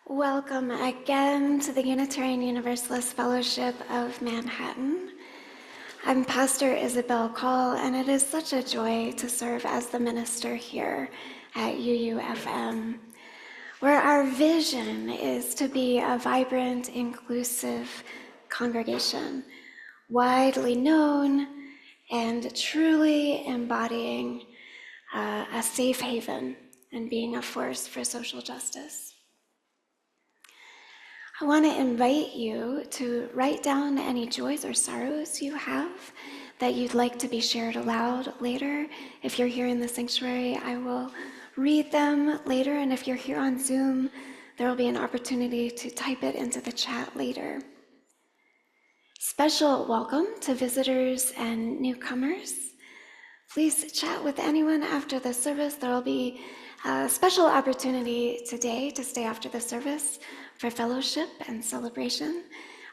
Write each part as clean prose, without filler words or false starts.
Welcome again to the Unitarian Universalist Fellowship of Manhattan. I'm Pastor Isabel Call, and it is such a joy to serve as the minister here at UUFM, where our vision is to be a vibrant, inclusive congregation, widely known and truly embodying a safe haven and being a force for social justice. I want to invite you to write down any joys or sorrows you have that you'd like to be shared aloud later. If you're here in the sanctuary, I will read them later, and if you're here on Zoom, there will be an opportunity to type it into the chat later. Special welcome to visitors and newcomers. Please chat with anyone after the service. There will be a special opportunity today to stay after the service for fellowship and celebration.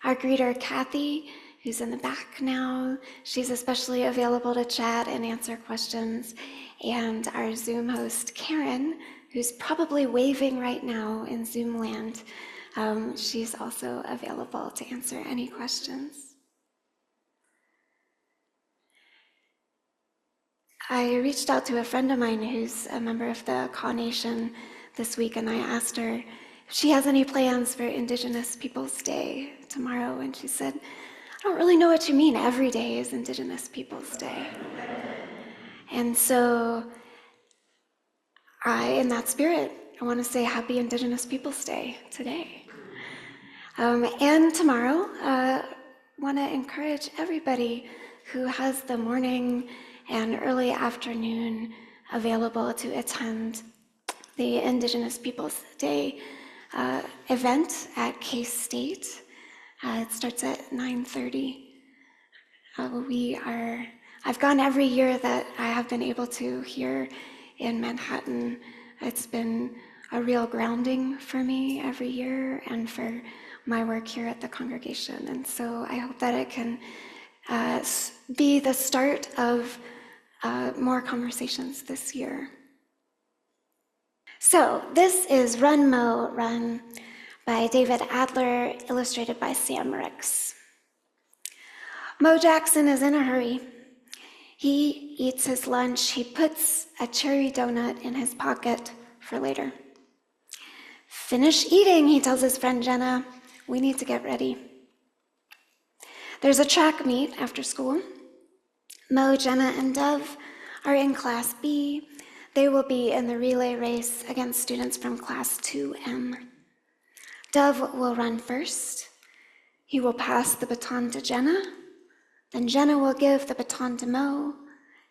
Our greeter, Kathy, who's in the back now, she's especially available to chat and answer questions. And our Zoom host, Karen, who's probably waving right now in Zoom land, she's also available to answer any questions. I reached out to a friend of mine who's a member of the Kaw Nation this week, and I asked her if she has any plans for Indigenous Peoples Day tomorrow, and she said, I don't really know what you mean, every day is Indigenous Peoples Day. And so in that spirit, I want to say happy Indigenous Peoples Day today. And tomorrow, I want to encourage everybody who has the morning and early afternoon available to attend the Indigenous Peoples Day event at K-State. It starts at 9:30. I've gone every year that I have been able to here in Manhattan. It's been a real grounding for me every year and for my work here at the congregation. And so I hope that it can be the start of more conversations this year. So this is Run, Mo, Run by David Adler, illustrated by Sam Ricks. Mo Jackson is in a hurry. He eats his lunch. He puts a cherry donut in his pocket for later. Finish eating, he tells his friend Jenna. We need to get ready. There's a track meet after school. Mo, Jenna, and Dove are in Class B. They will be in the relay race against students from Class 2M. Dove will run first. He will pass the baton to Jenna. Then Jenna will give the baton to Mo,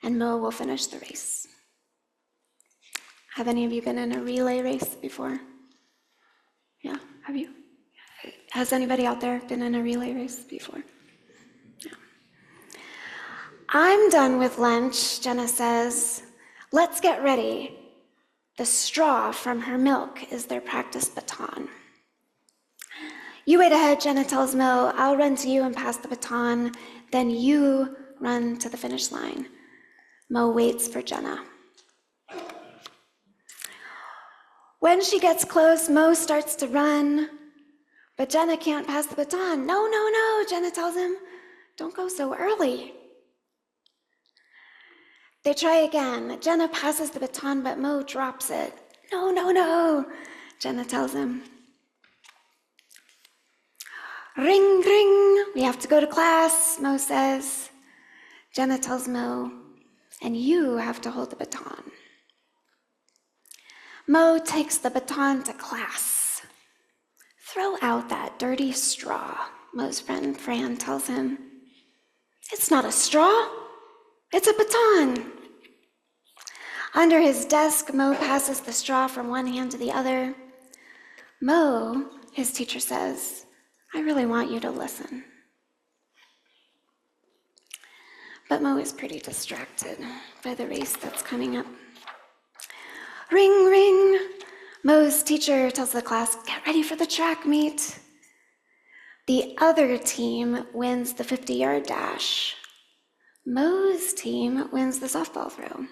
and Mo will finish the race. Have any of you been in a relay race before? Yeah, have you? Has anybody out there been in a relay race before? Yeah. I'm done with lunch, Jenna says. Let's get ready. The straw from her milk is their practice baton. You wait ahead, Jenna tells Mo. I'll run to you and pass the baton. Then you run to the finish line. Mo waits for Jenna. When she gets close, Mo starts to run, but Jenna can't pass the baton. No, Jenna tells him. Don't go so early. They try again. Jenna passes the baton, but Mo drops it. No, Jenna tells him. Ring, ring, we have to go to class, Mo says. Jenna tells Mo, and you have to hold the baton. Mo takes the baton to class. Throw out that dirty straw, Mo's friend Fran tells him. It's not a straw, it's a baton. Under his desk, Mo passes the straw from one hand to the other. Mo, his teacher says, I really want you to listen. But Mo is pretty distracted by the race that's coming up. Ring, ring. Mo's teacher tells the class, get ready for the track meet. The other team wins the 50-yard dash. Mo's team wins the softball throw.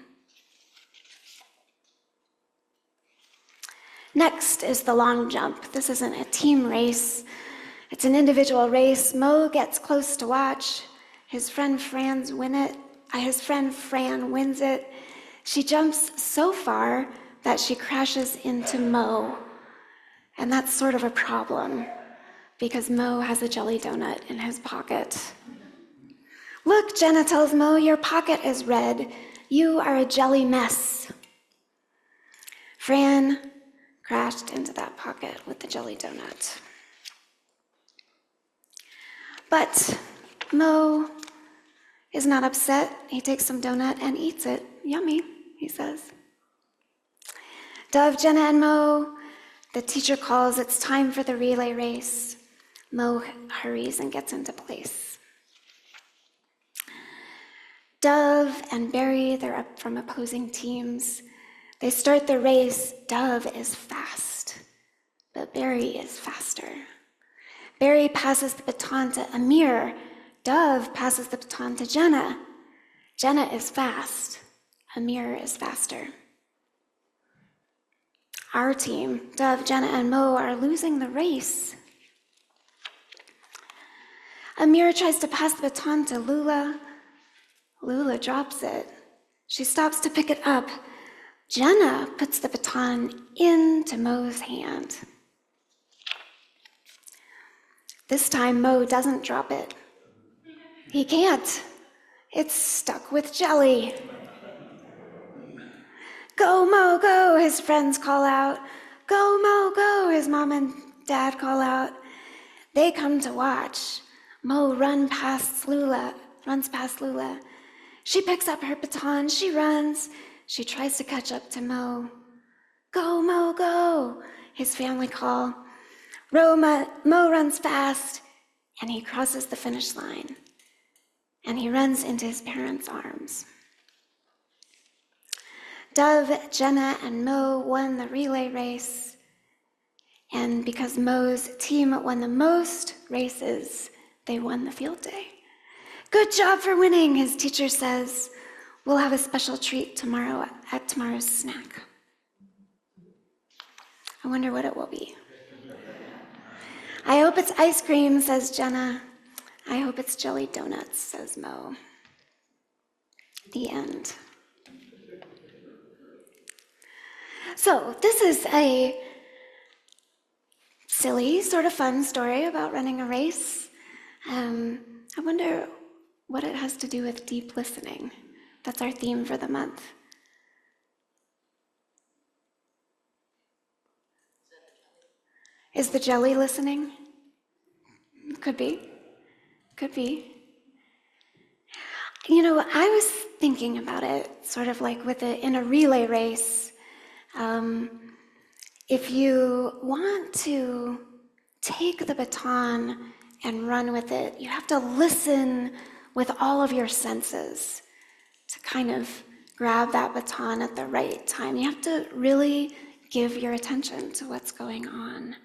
Next is the long jump. This isn't a team race. It's an individual race. Mo gets close to watch. His friend Fran wins it. She jumps so far that she crashes into Mo. And that's sort of a problem because Mo has a jelly donut in his pocket. Look, Jenna tells Mo, your pocket is red. You are a jelly mess. Fran crashed into that pocket with the jelly donut. But Mo is not upset. He takes some donut and eats it. Yummy, he says. Dove, Jenna, and Mo, the teacher calls, it's time for the relay race. Mo hurries and gets into place. Dove and Barry, they're up from opposing teams. They start the race. Dove is fast, but Barry is faster. Barry passes the baton to Amir. Dove passes the baton to Jenna. Jenna is fast. Amir is faster. Our team, Dove, Jenna, and Mo, are losing the race. Amir tries to pass the baton to Lula. Lula drops it. She stops to pick it up. Jenna puts the baton into Mo's hand. This time, Mo doesn't drop it. He can't. It's stuck with jelly. Go, Mo, go, his friends call out. Go, Mo, go, his mom and dad call out. They come to watch. Mo runs past Lula. She picks up her baton, she runs. She tries to catch up to Mo. Go, Mo, go, his family call. Mo runs fast, and he crosses the finish line. And he runs into his parents' arms. Dove, Jenna, and Mo won the relay race. And because Mo's team won the most races, they won the field day. Good job for winning, his teacher says. We'll have a special treat tomorrow at tomorrow's snack. I wonder what it will be. I hope it's ice cream, says Jenna. I hope it's jelly donuts, says Mo. The end. So this is a silly, sort of fun story about running a race. I wonder what it has to do with deep listening. That's our theme for the month. Is the jelly listening? Could be. Could be. You know, I was thinking about it sort of like in a relay race. If you want to take the baton and run with it, you have to listen with all of your senses to kind of grab that baton at the right time. You have to really give your attention to what's going on.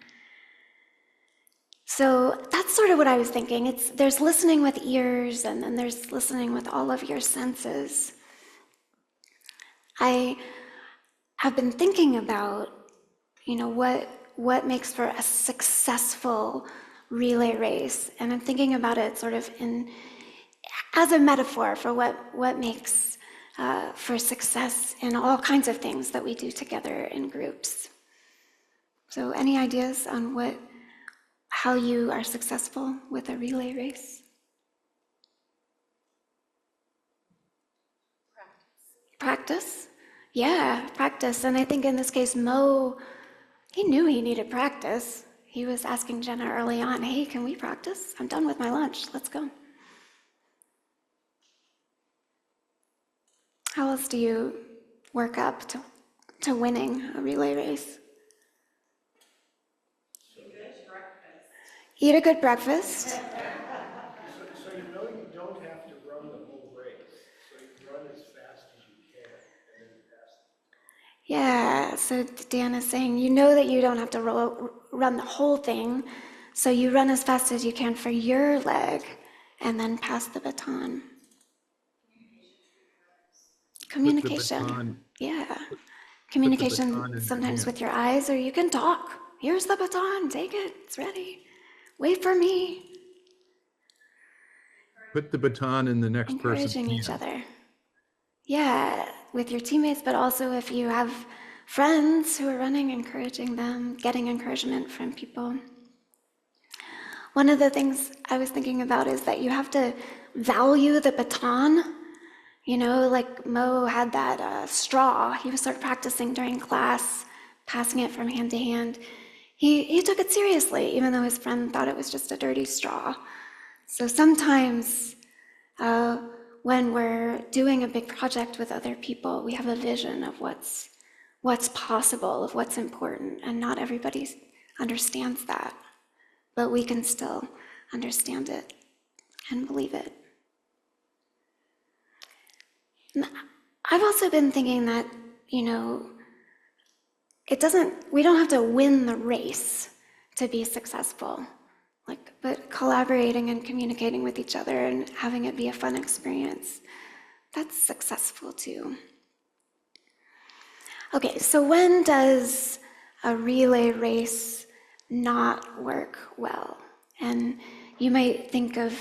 So that's sort of what I was thinking. There's listening with ears, and then there's listening with all of your senses. I have been thinking about, what makes for a successful relay race, and I'm thinking about it sort of as a metaphor for what makes for success in all kinds of things that we do together in groups. So any ideas on how you are successful with a relay race? Practice? Yeah, practice. And I think in this case, Mo, he knew he needed practice. He was asking Jenna early on, hey, can we practice? I'm done with my lunch, let's go. How else do you work up to winning a relay race? Eat a good breakfast. So you don't have to run the whole race. So you run as fast as you can and then pass. Yeah, so Dan is saying, you know that you don't have to run the whole thing, so you run as fast as you can for your leg and then pass the baton. Communication. Put the baton, Yeah. Communication baton in their sometimes hand. with your eyes, or you can talk. Here's the baton, take it, it's ready. Wait for me. Put the baton in the next person's Encouraging each hand. other. Yeah, with your teammates, but also if you have friends who are running, encouraging them, getting encouragement from people. One of the things I was thinking about is that you have to value the baton. You know, like Mo had that straw. He was sort of practicing during class, passing it from hand to hand. He took it seriously, even though his friend thought it was just a dirty straw. So sometimes when we're doing a big project with other people, we have a vision of what's possible, of what's important, and not everybody understands that. But we can still understand it and believe it. And I've also been thinking that, you know, we don't have to win the race to be successful, but collaborating and communicating with each other and having it be a fun experience, that's successful too. Okay, so when does a relay race not work well? And you might think of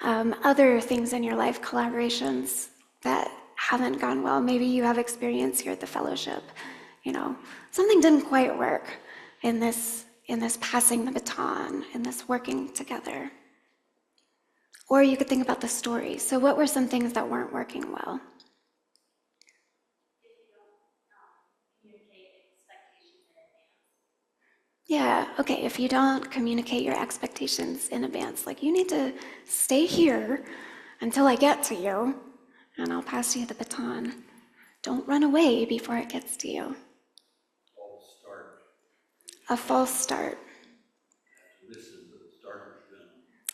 other things in your life, collaborations that haven't gone well. Maybe you have experience here at the fellowship. You know, something didn't quite work in this passing the baton, in this working together. Or you could think about the story. So what were some things that weren't working well? Yeah, okay, if you don't communicate your expectations in advance, like you need to stay here until I get to you, and I'll pass you the baton. Don't run away before it gets to you. False start. A false start. Listen for the starter's gun.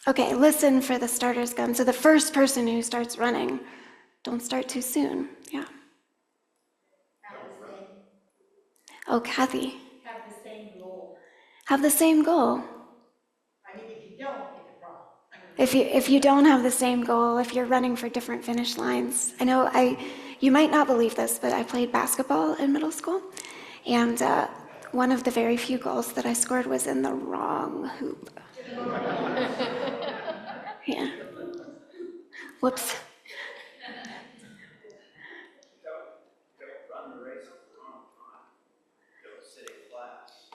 Okay, listen for the starter's gun. So the first person who starts running, don't start too soon. Yeah. Oh, Kathy. Have the same goal. Have the same goal. I mean, if you don't, it's a problem. If you don't have the same goal, if you're running for different finish lines. I know you might not believe this, but I played basketball in middle school, and one of the very few goals that I scored was in the wrong hoop. Yeah. Whoops. Don't run the race at the wrong time. Don't sit in class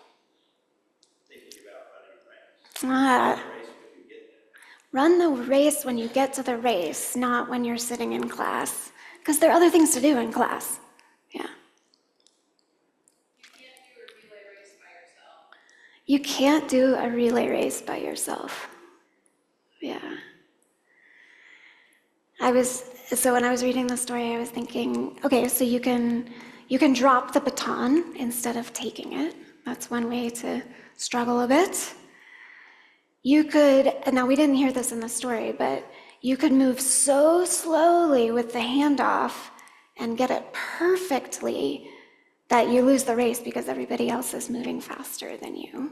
thinking about running a race. Ah, Run the race when you get there. run the race when you get to the race, not when you're sitting in class, because there are other things to do in class. Yeah. You can't do a relay race by yourself. Yeah. So when I was reading the story, I was thinking, okay, so you can drop the baton instead of taking it. That's one way to struggle a bit. You could, and now we didn't hear this in the story, but you could move so slowly with the handoff and get it perfectly that you lose the race because everybody else is moving faster than you.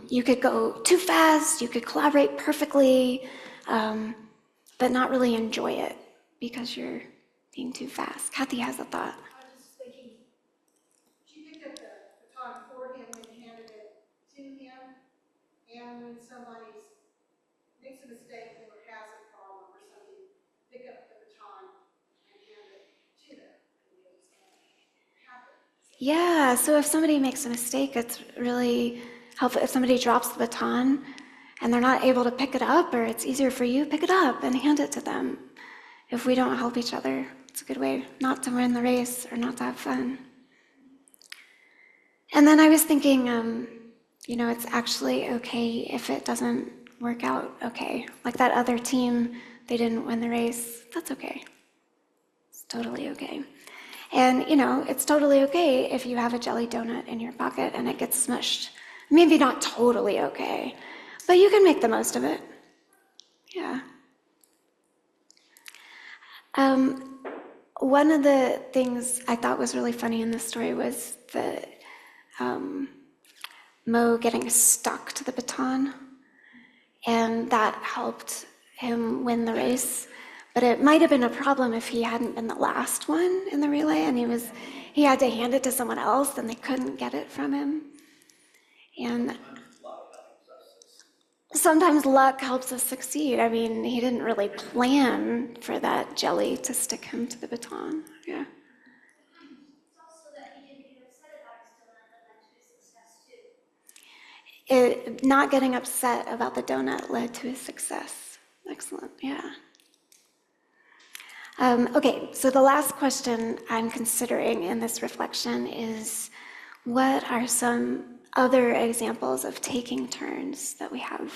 You could go too fast, you could collaborate perfectly, but not really enjoy it because you're being too fast. Kathy has a thought. I was just thinking, she picked up the baton for him and handed it to him. And when somebody makes a mistake or has a problem or something, pick up the baton and hand it to them. And it's going to happen. Yeah, so if somebody makes a mistake, it's really helpful. If somebody drops the baton and they're not able to pick it up, or it's easier for you, pick it up and hand it to them. If we don't help each other, it's a good way not to win the race or not to have fun. And then I was thinking, it's actually okay if it doesn't work out okay. Like that other team, they didn't win the race. That's okay. It's totally okay. And, it's totally okay if you have a jelly donut in your pocket and it gets smushed. Maybe not totally okay, but you can make the most of it. Yeah. One of the things I thought was really funny in this story was the Mo getting stuck to the baton, and that helped him win the race. But it might have been a problem if he hadn't been the last one in the relay and he had to hand it to someone else and they couldn't get it from him. And sometimes luck helps us succeed. I mean, he didn't really plan for that jelly to stick him to the baton. Yeah. It's also that he didn't get upset about his donut that led to his success too. Not getting upset about the donut led to his success. Excellent. Yeah. Okay, so the last question I'm considering in this reflection is, what are some other examples of taking turns that we have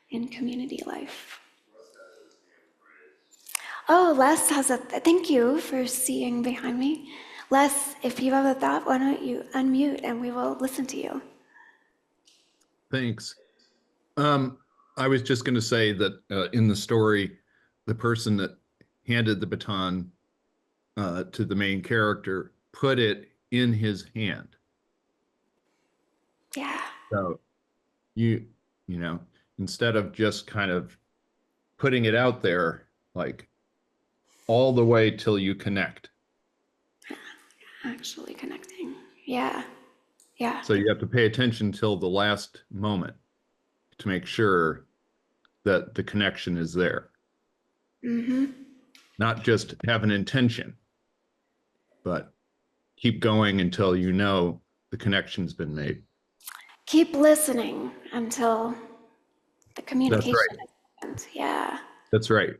in community life? Oh, Les has thank you for seeing behind me. Les, if you have a thought, why don't you unmute and we will listen to you. Thanks. I was just going to say that in the story, the person that handed the baton to the main character put it in his hand. Yeah. So you know, instead of just kind of putting it out there, like all the way till you connect. Actually connecting. Yeah. Yeah. So you have to pay attention till the last moment to make sure that the connection is there. Mm-hmm. Not just have an intention, but keep going until you know the connection's been made. Keep listening until the communication right. is happened. Yeah. That's right.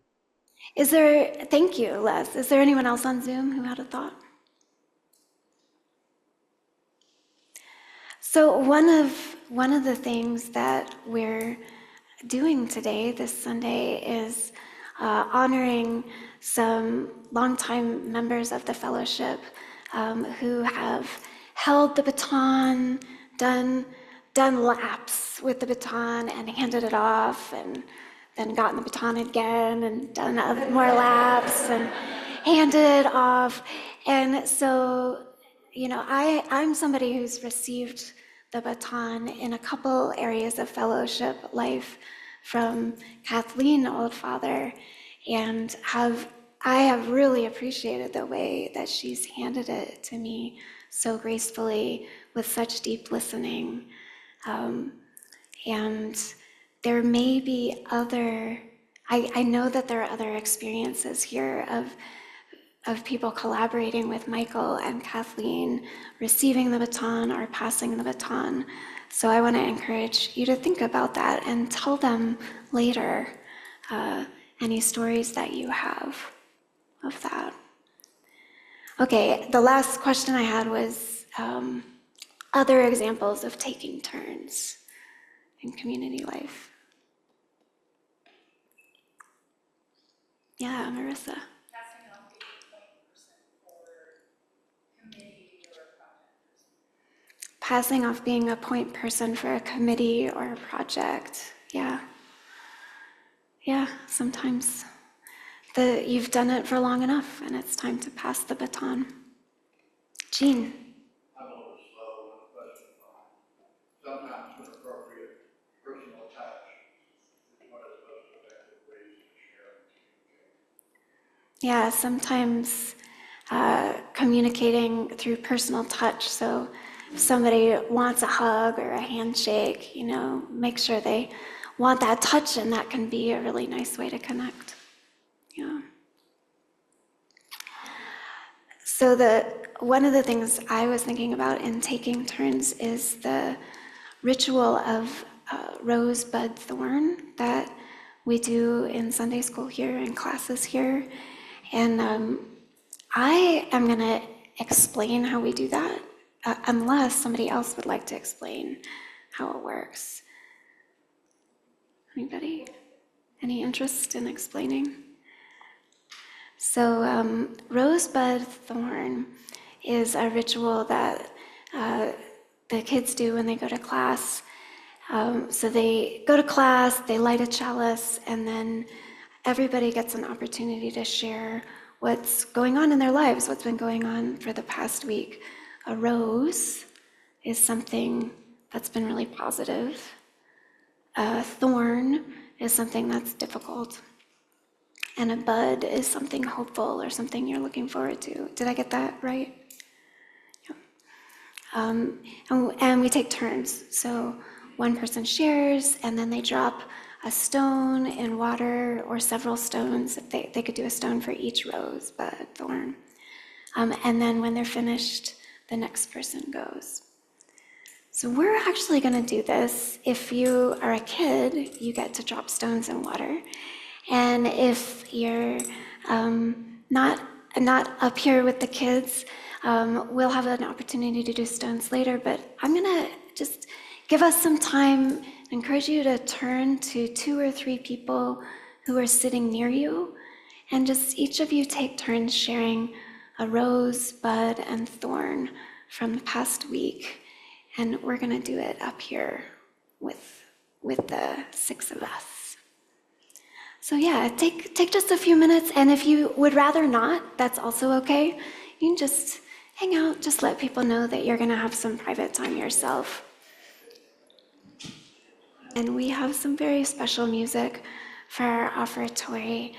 Thank you, Les. Is there anyone else on Zoom who had a thought? So one of the things that we're doing today, this Sunday, is honoring some longtime members of the fellowship who have held the baton, done laps with the baton and handed it off, and then gotten the baton again and done more laps and handed it off. And so, I'm somebody who's received the baton in a couple areas of fellowship life from Kathleen Oldfather, and I have really appreciated the way that she's handed it to me so gracefully with such deep listening. And there may be I know that there are other experiences here of people collaborating with Michael and Kathleen, receiving the baton or passing the baton. So I want to encourage you to think about that and tell them later any stories that you have of that. Okay, the last question I had was other examples of taking turns in community life. Yeah, Marissa. Passing off being a point person for committee or a project. Passing off being a point person for a committee or a project. Yeah. Yeah, sometimes you've done it for long enough and it's time to pass the baton. Jean. I'm a little slow on the question line. Sometimes when appropriate, personal touch is one of the most effective ways to share and communicate. Yeah, sometimes communicating through personal touch. So if somebody wants a hug or a handshake, make sure they want that touch, and that can be a really nice way to connect. Yeah. So one of the things I was thinking about in taking turns is the ritual of rosebud thorn that we do in Sunday school here and classes here. And I am going to explain how we do that, unless somebody else would like to explain how it works. Anybody? Any interest in explaining? So rosebud thorn is a ritual that the kids do when they go to class. So they go to class, they light a chalice, and then everybody gets an opportunity to share what's going on in their lives, what's been going on for the past week. A rose is something that's been really positive. A thorn is something that's difficult. and a bud is something hopeful or something you're looking forward to. Did I get that right? And we take turns. So one person shares, and then they drop a stone in water or several stones. They could do a stone for each rose, bud, thorn. And then when they're finished, the next person goes. So we're actually going to do this. If you are a kid, you get to drop stones in water. And if you're not up here with the kids, we'll have an opportunity to do stones later, but I'm gonna just give us some time, encourage you to turn to 2 or 3 people who are sitting near you, and just each of you take turns sharing a rose, bud, and thorn from the past week. And we're gonna do it up here with the 6 of us. So yeah, take just a few minutes, and if you would rather not, that's also okay. You can just hang out, just let people know that you're gonna have some private time yourself. And we have some very special music for our offertory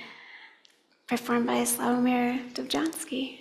performed by Sławomir Dobjanski.